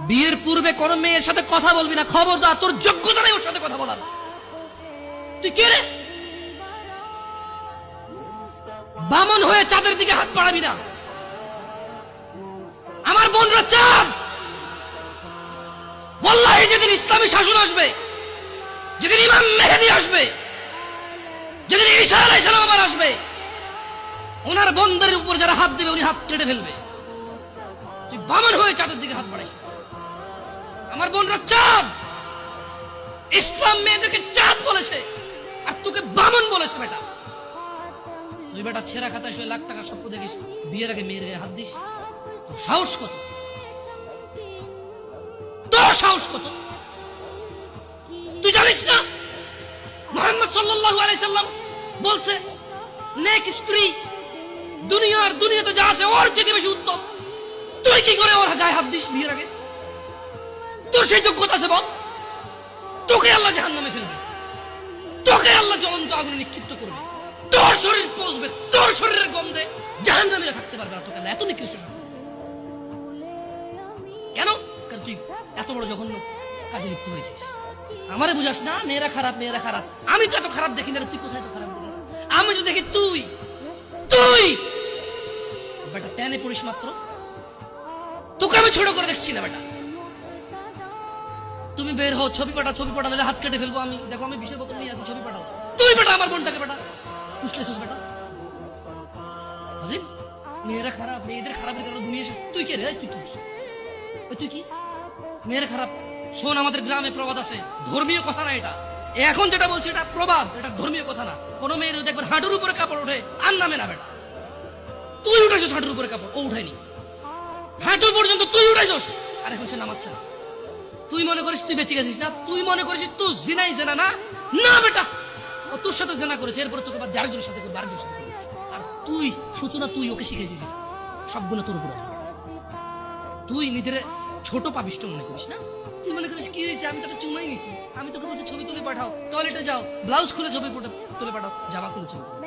বিয়ের পূর্বে কোন মেয়ের সাথে কথা বলবি না, খবরদার, তোর যোগ্যতা নেই ওর সাথে কথা বলার। তুই কে রে? বামন হয়ে চাঁদের দিকে হাত বাড়াবি না। আমার বোনরা চাঁদ। ওয়াল্লাহি যেদিন ইসলামী শাসন আসবে, যেদিন ইমাম মেহেদী আসবে, যেদিন ঈসা আলাইহিস সালাম আবার আসবে, ওনার বন্ধের উপর যারা হাত দেবে উনি হাত কেটে ফেলবে। তুই বামন হয়ে চাঁদের দিকে হাত বাড়াইস। আমার বোনরা চাঁদ। ইসলাম মেয়েদেরকে চাঁদ বলেছে আর তোকে বামন বলেছে। বেটা তুই বেটা ছেঁড়া খাতায় শুয়ে লাখ টাকা স্বপ্ন দেখিস, বিয়ের আগে মেয়ের গায়ে হাত দিস। তোর সাহস কত? তোর সাহস কত? তুই জানিস না মুহাম্মদ সাল্লাল্লাহু আলাইহি সাল্লাম বলছে নেক স্ত্রী দুনিয়াতে যা আছে ওর চেয়ে বেশি উত্তম। তুই কি করে ওর গায়ে হাত দিস বিয়ের আগে? তোর সেই যোগ্যতা আছে বল? তোকে আল্লাহ জাহান্নামে ফেলবে, তোকে আল্লাহ জ্বলন্ত আগুনে নিক্ষিপ্ত করবে, তোর শরীর পচবে, তোর শরীরের গন্ধে জাহান্নামীরা থাকতে পারবে না। তোকে আল্লাহ এত নিকৃষ্ট শাস্তি। কেন? কারণ তুই এত বড় জঘন্য কাজে লিপ্ত হয়েছিস। আমারে বুঝাস না মেয়েরা খারাপ, মেয়েরা খারাপ। আমি তো এত খারাপ দেখি না, তুই কোথায় তো খারাপ দেখিস? আমি তো দেখি তুই তুই বেটা টেনে পড়িস মাত্র। তোকে আমি ছোট করে দেখছি না বেটা। তুমি বের হও, ছবি পাঠালে হাত কেটে ফেলবো আমি। দেখো আমি বিষের বোতল নিয়ে আসি, ছবি পাঠাও। তুই বেটা আমার বোনটাকে বেটা ফুসলেছিস বেটা। হাজির মেয়েরা খারাপ, মেয়েদের খারাপের কারণে দুনিয়া। তুই কে রে? তুই কি? মেয়েরা খারাপ। শোন, আমাদের গ্রামে প্রবাদ আছে, ধর্মীয় কথা না এটা। এখন যেটা বলছি এটা প্রবাদ, এটা ধর্মীয় কথা না। কোন মেয়ের দেখবেন হাঁটুর উপরে কাপড় ওঠে আর নামে না বেটা। তুই উঠেছিস হাঁটুর উপরে কাপড়, ও উঠায়নি। হাঁটু পর্যন্ত তুই উঠেছিস আর এখন সে নামাচ্ছে না। তুই মনে করিস তুই বেঁচে গেছিস না? তুই মনে করিস তুই জিনাই জেনা না? না বেটা, ও তোর সাথে জেনা করেছে, এরপরে তোকে বাদ আরেকজনের সাথে করবে, আরেকজনের সাথে করবে। আর তুই সূচনা, তুই ওকে শিখেছিস, সবগুলো তোর উপর আছে। তুই নিজের ছোট পাপিষ্ট মনে করিস না? তুই মনে করিস কি হয়েছে, আমি তো একটা চুমাই নিছি। আমি তোকে বলছি ছবি তুলে পাঠাও, টয়লেটে যাও, ব্লাউজ খুলে ছবি তুলে পাঠাও, জামা খুলে ছবি তুলে।